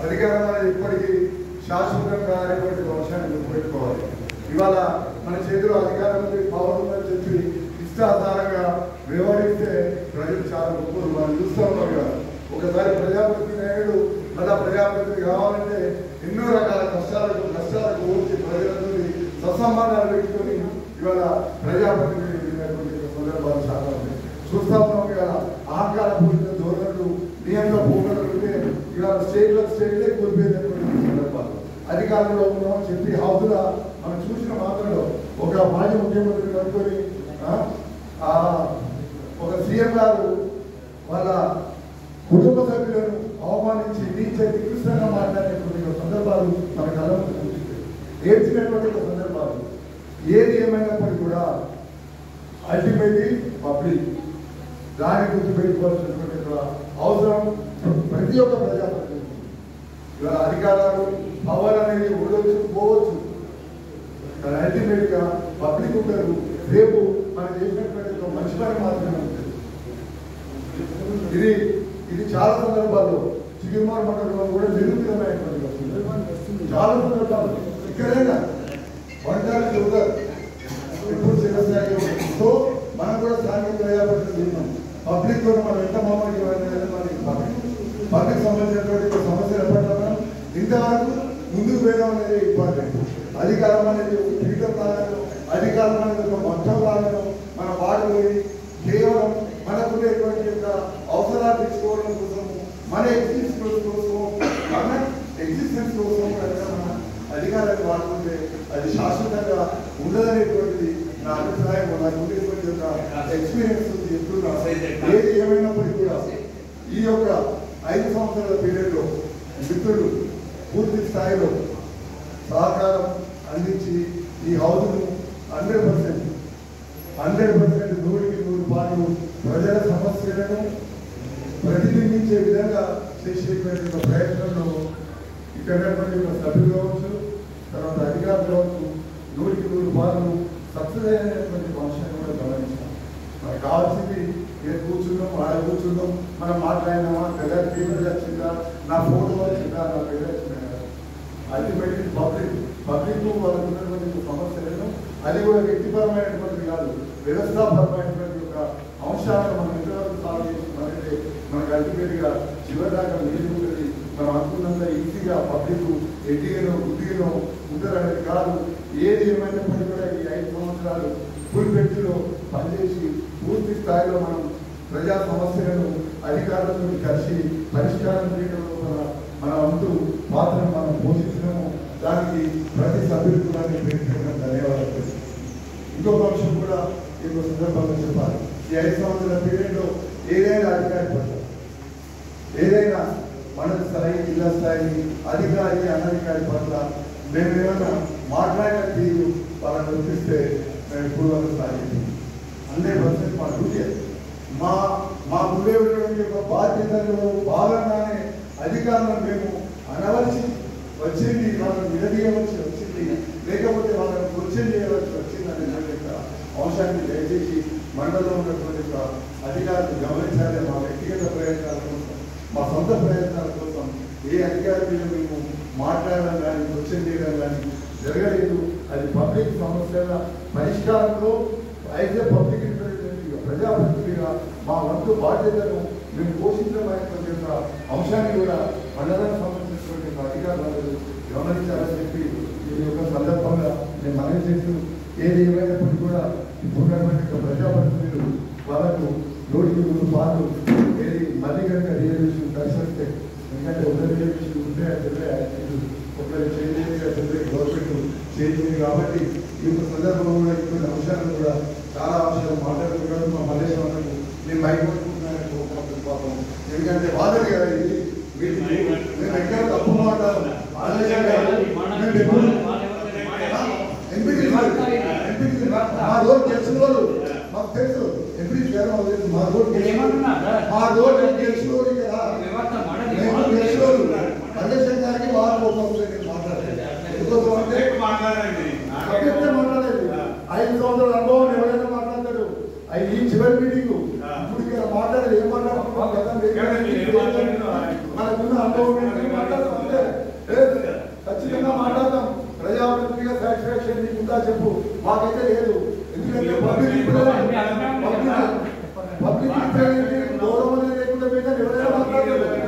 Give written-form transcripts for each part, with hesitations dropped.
అధికారం అనేది ఇప్పటికీ శాశ్వతంగా అనేటువంటి అంశాన్ని గుర్తుపెట్టుకోవాలి. ఇవాళ మన చేతిలో అధికారం ఉంది, పవర్ ఉందని చెప్పి ఇష్టాధారంగా వ్యవహరిస్తే ప్రజలు చాలా గొప్పలు మనం చూస్తూ ఉన్నాం కదా. ఒకసారి ప్రజాప్రతినిధి నాయుడు మళ్ళా ప్రజాప్రతినిధి కావాలంటే ఎన్నో రకాల కష్టాలకు వచ్చి ప్రజలతో సత్సంబంధాలు పెట్టుకొని ఇవాళ ప్రజాప్రతినిధి సందర్భాలు చాలా ఉన్నాయి. చూస్తా ఉన్నాం కదా. అహంకార పూరిత ధోరణులు, నియంత్రణ పోకడలు ఉంటే ఇవాళ స్టేట్లే కోల్పోయేటటువంటి సందర్భాలు. అధికారంలో ఉన్నామని చెప్పి హౌదులా మనం చూసిన మాత్రంలో ఒక మాజీ ముఖ్యమంత్రి కనుకొని ఒక సీఎం గారు వాళ్ళ కుటుంబ సభ్యులను అవమానించి నికృష్టంగా మాట్లాడేటువంటి సందర్భాలు మన కళ్ళకు ఏడ్చినటువంటి సందర్భాలు. ఏది ఏమైనప్పటికీ కూడా అల్టిమేట్లీ పబ్లిక్ దాని గురించి పెట్టుకోవాల్సినటువంటి అవసరం ప్రతి ఒక్క ప్రజాప్రతినిధి. ఇవాళ అధికారాలు పవర్ అనేది ఉండొచ్చు పోవచ్చు, కానీ అల్టిమేట్ గా పబ్లిక్ ఉంటారు. రేపు మనం చేసినటువంటి మంచి పని మాత్రమే ఉంటుంది. ఇది చాలా సందర్భాల్లో చిగురుమార్ మండలంలో కూడా నిరూపితమైనటువంటి చాలా సందర్భాలు ఇక్కడైనా వంటారు చెబుతారు ఎప్పుడు చిరస్థాయి. సో మనం కూడా స్థానిక ప్రజాప్రతినిధి ఉన్నాం. పబ్లిక్ తో మనం ఎంత మామూలు పబ్లిక్ సంబంధించినటువంటి సమస్యల పట్ల మనం ఇంతవరకు ముందుకు పోయడం అనేది ఇంపార్టెంట్. అధికారం అనేది పీఠం లాగాను, అధికారం అనేది ఒక మొత్తం లాగాను మన వాడు పోయి కేవలం మనకునేటువంటి యొక్క అవసరాలు తెచ్చుకోవడం కోసం, మన ఎగ్జిస్టెన్స్ కోసం మన అధికారాన్ని వాడుకుంటే అది శాశ్వతంగా ఉండదనేటువంటిది నా అభిప్రాయం. నాకు ఉండేటువంటి యొక్క ఎక్స్పీరియన్స్ చెప్తున్నా. ఏది ఏమైనప్పటికీ కూడా ఈ యొక్క 5 సంవత్సరాల పీరియడ్లో మిత్రులు పూర్తి స్థాయిలో సహకారం అందించి ఈ హౌస్ను 100% 100% ప్రజల సమస్యలను ప్రతిబింబించే విధంగా చేసేటువంటి ప్రయత్నంలో ఇక్కడ సభ్యులు కావచ్చు, తర్వాత అధికారులు కావచ్చు 100% సక్సెస్ అయినటువంటి అంశాన్ని కూడా గమనించాం. మనకు కావాల్సింది నేను కూర్చున్నాం, ఆడ కూర్చున్నాం, మనం మాట్లాడినామా, పెద్ద పేపర్ వచ్చిందా, నా ఫోటో వచ్చిందా, నా పేరు వచ్చిందా. అల్టిమేట్లీ పబ్లిక్ వాళ్ళకు ఉన్నటువంటి సమస్యలను అది కూడా వ్యక్తిపరమైనటువంటి కాదు, వ్యవస్థాపరమైనటువంటి ఒక అంశాలను మనం ఎంతవరకు సాల్వ్ చేస్తున్నామంటే మనకు అల్టిమేట్గా చివరిదాకా మిగిలిపోతుంది. మనం అనుకున్నంత ఈజీగా పబ్లిక్ ఎడ్డిగానో గుడ్డిగానో ఉంటారనేది కాదు. ఏది ఏమైనప్పటికీ కూడా ఈ 5 సంవత్సరాలు ఫుల్ బెడ్లో పనిచేసి పూర్తి స్థాయిలో మనం ప్రజా సమస్యలను అధికారులతో కలిసి పరిష్కారం చేయడంలో మన వంతు పాత్రను మనం పోషించడము, దానికి ప్రతి సభ్యులకు కూడా ధన్యవాదాలు. ఇంకొక అంశం కూడా ఇంకో సందర్భంగా చెప్పాలి. ఈ 5 సంవత్సరాల పీరియడ్లో ఏదైనా అధికారి పట్ల, ఏదైనా మండల స్థాయి, జిల్లా స్థాయి అధికారి అనధికారి పట్ల మేము ఏమైనా మాట్లాడిన తీరు వాళ్ళని గుర్తిస్తే మేము ఇప్పుడు వరకు స్థాయి 100% మా డ్యూటీ. మా ఉండేటువంటి యొక్క బాధ్యతల్లో భాగంగానే అధికారులను మేము అనవలసి వచ్చింది, వాళ్ళని విడదీయవలసి వచ్చింది, లేకపోతే వాళ్ళని క్వశ్చన్ చేయవలసి వచ్చింది అనేటువంటి అంశాన్ని దయచేసి మండలంలో ఉన్నటువంటి అధికారులు గమనించాలి. మా వ్యక్తిగత ప్రయత్నాల కోసం, మా సొంత ప్రయత్నాల కోసం ఏ అధికారులు మేము మాట్లాడడం కానీ క్వశ్చన్ చేయడం కానీ జరగలేదు. అది పబ్లిక్ సమస్యల పరిష్కారంలో అయితే పబ్లిక్ ప్రజాప్రతినిధిగా మా వంతు బాధ్యతను మేము పోషించమైనటువంటి యొక్క అంశాన్ని కూడా మండలానికి సంబంధించినటువంటి అధికారులు గమనించాలని చెప్పి ఈ యొక్క సందర్భంగా నేను మనవి చేస్తూ, ఏది ఏమైనప్పటికీ కూడా ఇప్పుడున్నటువంటి ప్రజాప్రతినిధులు వాళ్ళకు 100% ఏది మళ్ళీ కనుక రియల్యూషన్ పరిస్థితి, ఎందుకంటే ఒక రియల్యూషన్ ఉంటే ఒకరి చేయలేదు గవర్నమెంట్ చేయలేదు. కాబట్టి ఈ యొక్క సందర్భంలో కూడా ఇటువంటి అంశాలను కూడా చాలా అంశాలు మాట్లాడుతున్నాడు. మా మల్లేశ్వరకు నేను భయపడుతున్నాను పాపం, ఎందుకంటే వాదన కదా ఇది. మేము ఎక్కడ తప్పు మాట్లాడాలి మా రోడ్ తెలిసిన వాళ్ళు మాకు తెలుసు. ఎంపీ మా రోడ్ తెలిసిన మల్లేశ్వర గారికి వాళ్ళు మాట్లాడలేదు. 5 సంవత్సరాల అనుభవం ఎవరైనా మాట్లాడతాడు. ఈ చివరి మీటింగ్ ఇప్పుడు ఇక్కడ మాట్లాడేది ఏం మాట్లాడాలి మనకున్న అనుభవం మాట్లాడతాం అంతే. ఖచ్చితంగా మాట్లాడతాం. ప్రజాప్రతినిధిగా సాటిస్ఫాక్షన్ నీకు ఉందా చెప్పు, మాకైతే లేదు. ఎందుకంటే పబ్లిక్ గౌరవం లేకుండా మీద ఎవరైనా మాట్లాడతారు.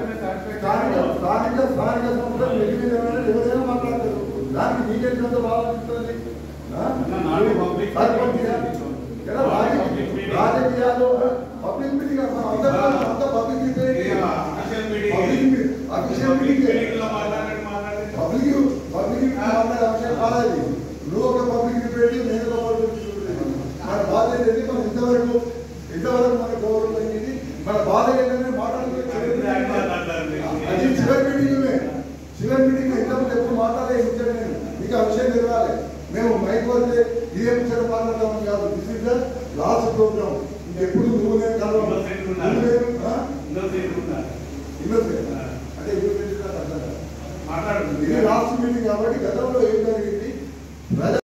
స్థానిక సంస్థలు ఎన్ని ఎవరైనా మాట్లాడతారు. దానికి నీకెంత బాగుంటుంది. రాజకీయాలు పబ్లిక్ మీటింగ్ అంత పబ్లిక్ మాట్లాడే అంశం కాదు. నువ్వు ఒక పబ్లిక్ పెట్టి నేను మన బాధ ఏంటంటే మనం ఇంతవరకు మన గౌరవం అయింది. మన బాధ ఏంటంటే మాట్లాడుతుంది. అది చివరి మీటింగ్ ఇంతకు ఎప్పుడు మాట్లాడే ఇచ్చాను నేను. మీకు ఆ విషయం తెలియాలి. మేము మైక్ వస్తే ఇదే ముచ్చట మాట్లాడతాం కాదు. This is the last program. ఇంకెప్పుడు నువ్వు నేను కలవాలి అంటే ఇదే లాస్ట్ మీటింగ్ కాబట్టి గతంలో ఏం జరిగింది